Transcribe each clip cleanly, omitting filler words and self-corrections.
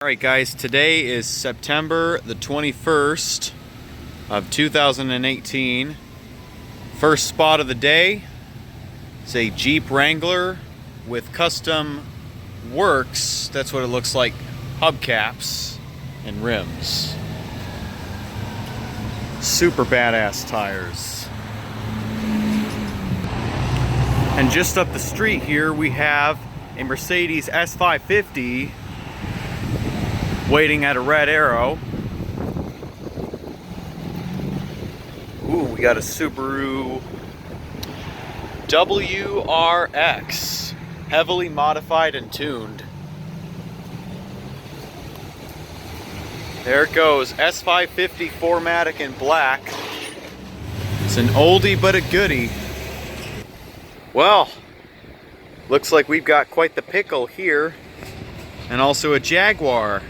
Alright guys, today is September the 21st of 2018. First spot of the day is a Jeep Wrangler with custom works, that's what it looks like, hubcaps and rims. Super badass tires. And just up the street here we have a Mercedes S550 waiting at a red arrow. Ooh, we got a Subaru WRX, heavily modified and tuned. There it goes, S550 4MATIC in black. It's an oldie but a goodie. Well, looks like we've got quite the pickle here, and also a Jaguar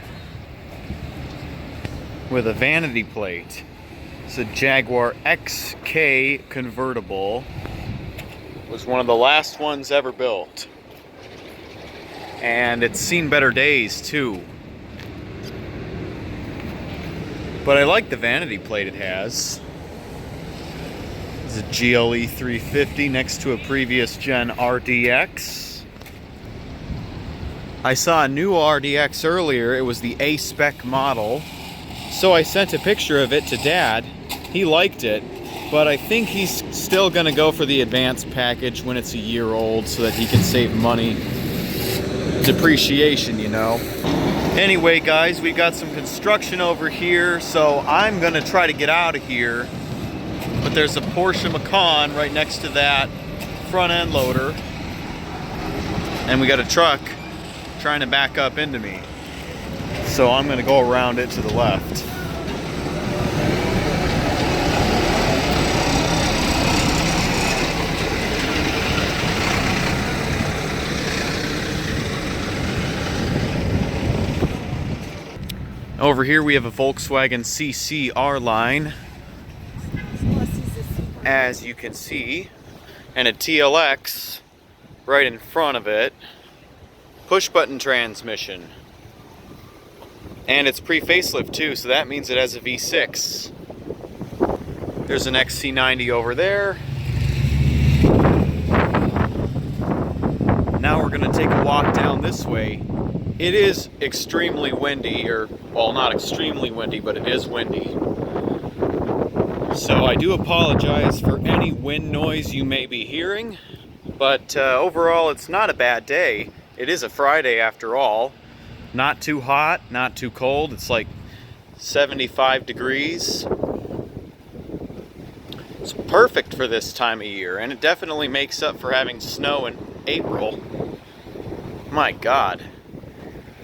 with a vanity plate. It's a Jaguar XK convertible. It was one of the last ones ever built. And it's seen better days too. But I like the vanity plate it has. It's a GLE 350 next to a previous gen RDX. I saw a new RDX earlier. It was the A-spec model. So I sent a picture of it to Dad. He liked it, but I think he's still gonna go for the advanced package when it's a year old so that he can save money. Depreciation, you know. Anyway, guys, we got some construction over here, so I'm gonna try to get out of here. But there's a Porsche Macan right next to that front end loader. And we got a truck trying to back up into me. So I'm gonna go around it to the left. Over here we have a Volkswagen CC-R line, as you can see, and a TLX right in front of it. Push button transmission. And it's pre-facelift too, so that means it has a V6. There's an XC90 over there. Now we're gonna take a walk down this way. It is extremely windy, or, well, not extremely windy, but it is windy. So I do apologize for any wind noise you may be hearing, but overall it's not a bad day. It is a Friday after all. Not too hot, not too cold. It's like 75 degrees. It's perfect for this time of year, and it definitely makes up for having snow in April. My God.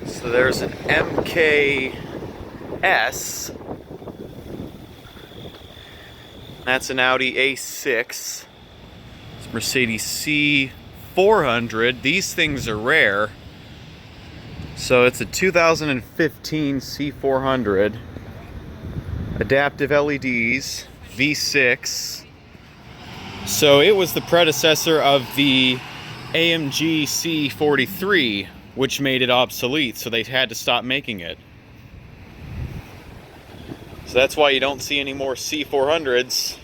So there's an MKS. That's an Audi A6. It's Mercedes C400. These things are rare. So it's a 2015 C400. Adaptive LEDs, V6. So it was the predecessor of the AMG C43, which made it obsolete, so they had to stop making it. So that's why you don't see any more C400s.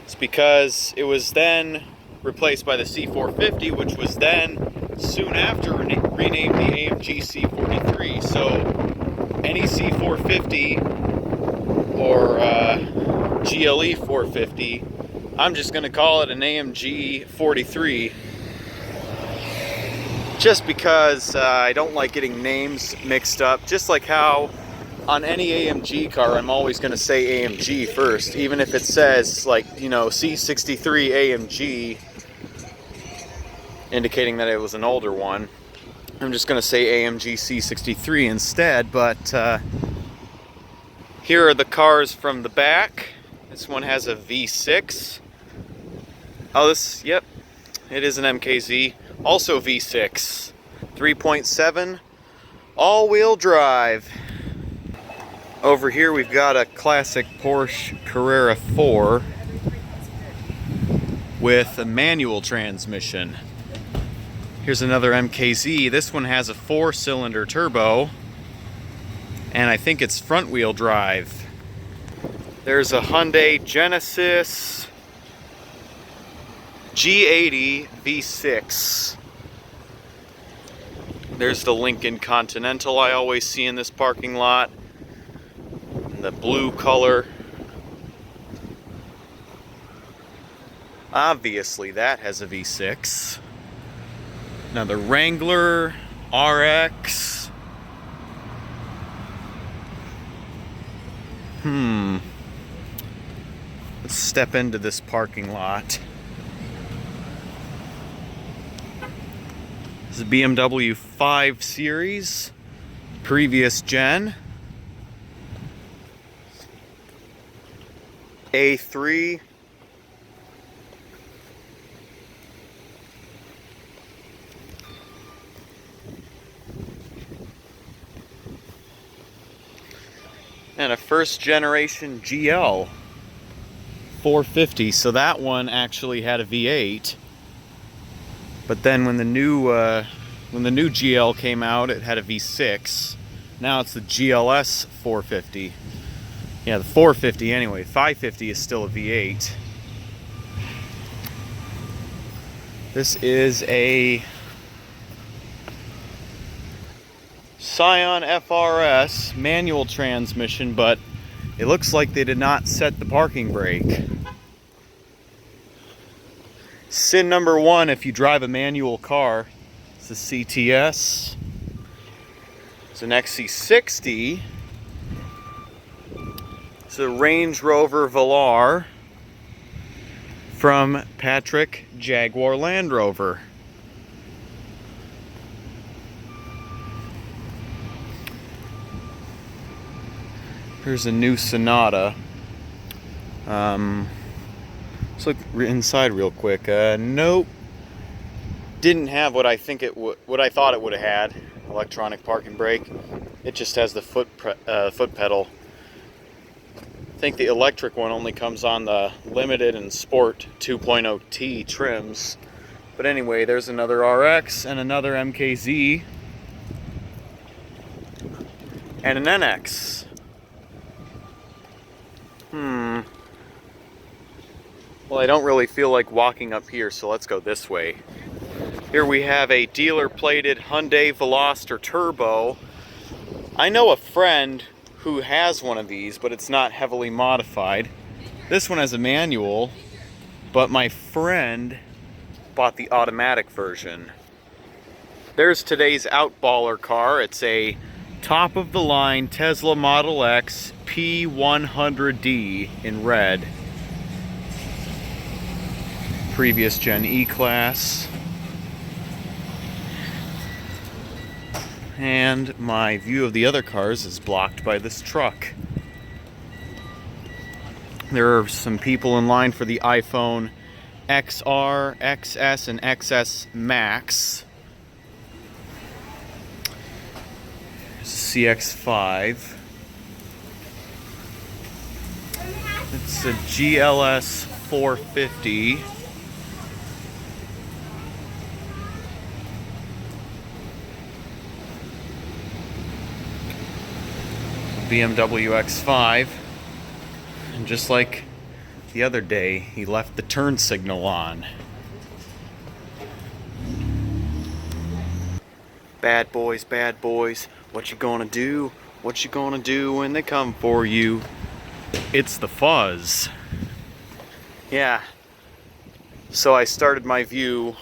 It's because it was then replaced by the C450, which was then soon after renamed the AMG C43. So any C450 or GLE 450, I'm just going to call it an AMG 43. Just because I don't like getting names mixed up. Just like how on any AMG car, I'm always going to say AMG first, even if it says, like, you know, C63 AMG, indicating that it was an older one. I'm just going to say AMG C63 instead, but here are the cars from the back. This one has a V6. Oh, this, yep, it is an MKZ. Also V6, 3.7, all-wheel drive. Over here we've got a classic Porsche Carrera 4 with a manual transmission. Here's another MKZ. This one has a 4-cylinder turbo. and I think it's front wheel drive. There's a Hyundai Genesis G80 V6. There's the Lincoln Continental I always see in this parking lot, in the blue color. Obviously that has a V6. Now the Wrangler RX. Let's step into this parking lot. This is a BMW 5 Series, previous gen. A3. And a first generation GL 450. So that one actually had a V8. But then when the new GL came out, it had a V6. Now it's the GLS 450. Yeah, the 450 anyway. 550 is still a V8. This is a Scion FRS manual transmission, but it looks like they did not set the parking brake. Sin number one if you drive a manual car. It's a CTS. It's an XC60. It's a Range Rover Velar from Patrick Jaguar Land Rover. Here's a new Sonata. Let's look inside real quick. Nope. Didn't have what I thought it would have had. Electronic parking brake. It just has the foot pedal. I think the electric one only comes on the Limited and Sport 2.0T trims. But anyway, there's another RX and another MKZ and an NX. Well, I don't really feel like walking up here, so let's go this way. Here we have a dealer-plated Hyundai Veloster Turbo. I know a friend who has one of these, but it's not heavily modified. This one has a manual, but my friend bought the automatic version. There's today's outballer car. It's a top-of-the-line Tesla Model X P100D in red. Previous gen E-Class. And my view of the other cars is blocked by this truck. There are some people in line for the iPhone XR, XS, and XS Max. CX5. It's a GLS 450. BMW X5, and just like the other day, he left the turn signal on. Bad boys, what you gonna do? What you gonna do when they come for you? It's the fuzz. Yeah, so I started my view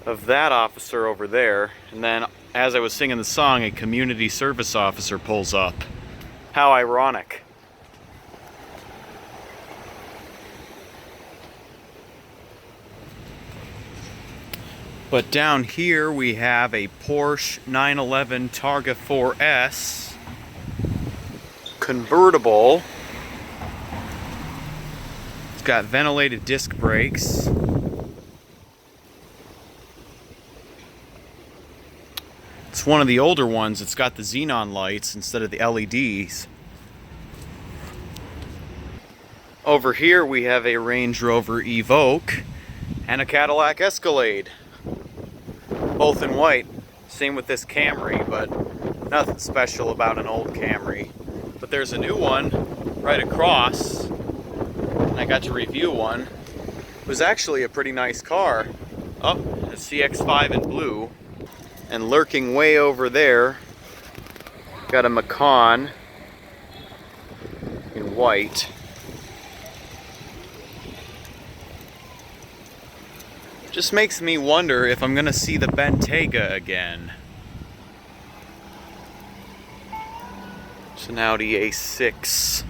of that officer over there, and then as I was singing the song, a community service officer pulls up. How ironic. But down here we have a Porsche 911 Targa 4S convertible. It's got ventilated disc brakes. It's one of the older ones. It's got the xenon lights instead of the LEDs. Over here we have a Range Rover Evoque and a Cadillac Escalade. Both in white. Same with this Camry, but Nothing special about an old Camry. But there's a new one right across, and I got to review one. It was actually a pretty nice car. Oh, a CX-5 in blue. And lurking way over there, got a Macan in white. Just makes me wonder if I'm gonna see the Bentayga again. It's an Audi A6.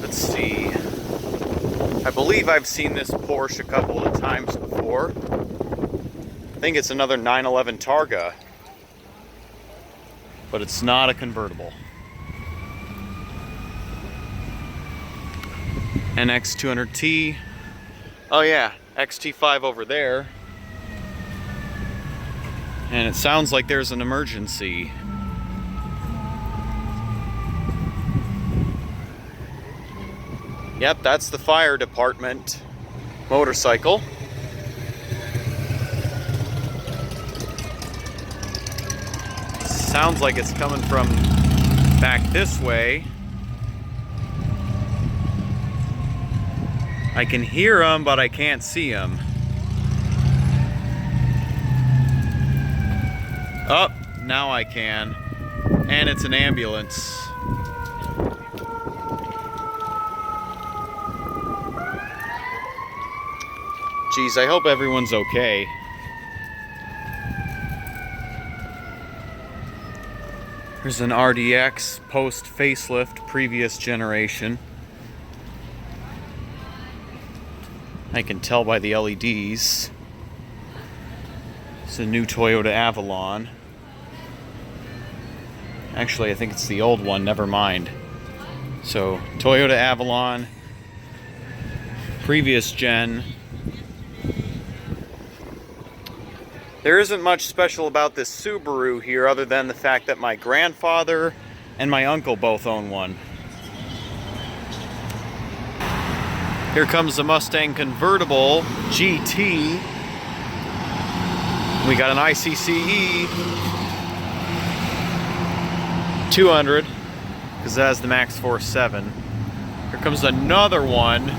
Let's see. I believe I've seen this Porsche a couple of times before. I think it's another 911 Targa, but it's not a convertible. NX200T. Oh yeah, XT5 over there. And it sounds like there's an emergency. Yep, that's the fire department motorcycle. Sounds like it's coming from back this way. I can hear them, but I can't see them. Oh, now I can. And it's an ambulance. Geez, I hope everyone's okay. There's an RDX post facelift, previous generation. I can tell by the LEDs. It's a new Toyota Avalon. Actually, I think it's the old one, never mind. So, Toyota Avalon, previous gen. There isn't much special about this Subaru here other than the fact that my grandfather and my uncle both own one. Here comes the Mustang convertible GT. We got an ICCE 200 because it has the Max Force 7. Here comes another one.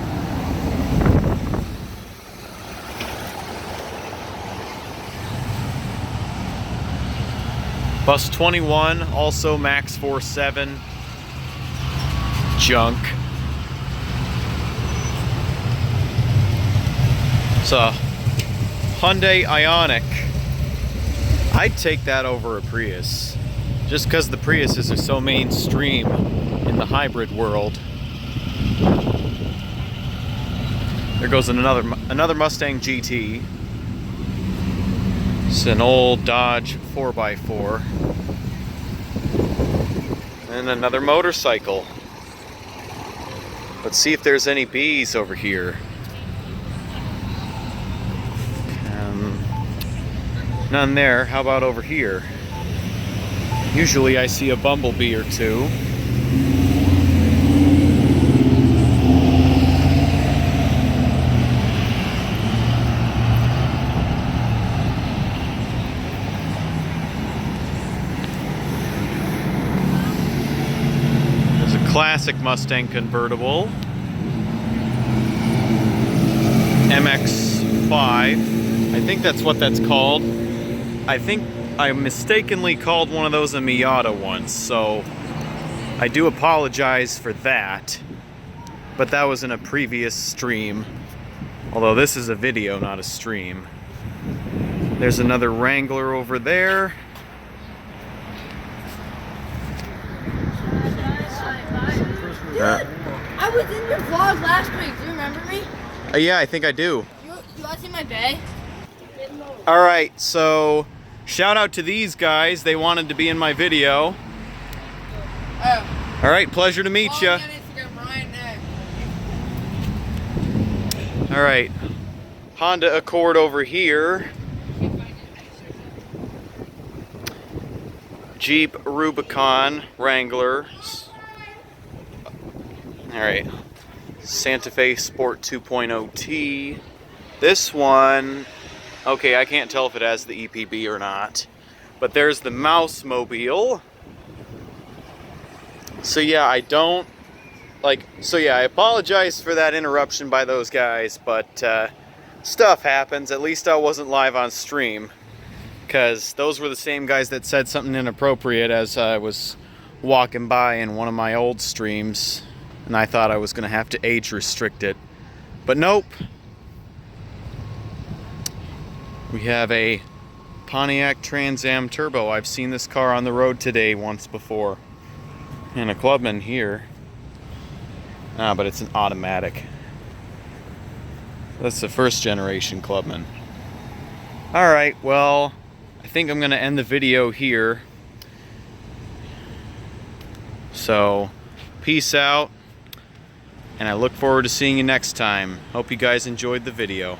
Bus 21, also Max Force 7. Junk. It's a Hyundai Ioniq. I'd take that over a Prius, just because the Priuses are so mainstream in the hybrid world. There goes another Mustang GT. It's an old Dodge 4x4. And another motorcycle. Let's see if there's any bees over here. None there. How about over here? Usually I see a bumblebee or two. There's a classic Mustang convertible. MX-5. I think that's what that's called. I think I mistakenly called one of those a Miata once, so I do apologize for that. But that was in a previous stream. Although this is a video, not a stream. There's another Wrangler over there. Dude, I was in your vlog last week. Do you remember me? Yeah, I think I do. You want to see my bay? Alright, so shout out to these guys. They wanted to be in my video. Oh. Alright, pleasure to meet you. Alright, Honda Accord over here. Jeep Rubicon Wrangler. Alright, Santa Fe Sport 2.0T. This one, okay, I can't tell if it has the EPB or not. But there's the Mouse Mobile. So yeah, I apologize for that interruption by those guys, but stuff happens. At least I wasn't live on stream, because those were the same guys that said something inappropriate as I was walking by in one of my old streams, and I thought I was going to have to age restrict it. But nope. We have a Pontiac Trans Am Turbo. I've seen this car on the road today once before. And a Clubman here. But it's an automatic. That's the first generation Clubman. Alright, well, I think I'm going to end the video here. So, peace out. And I look forward to seeing you next time. Hope you guys enjoyed the video.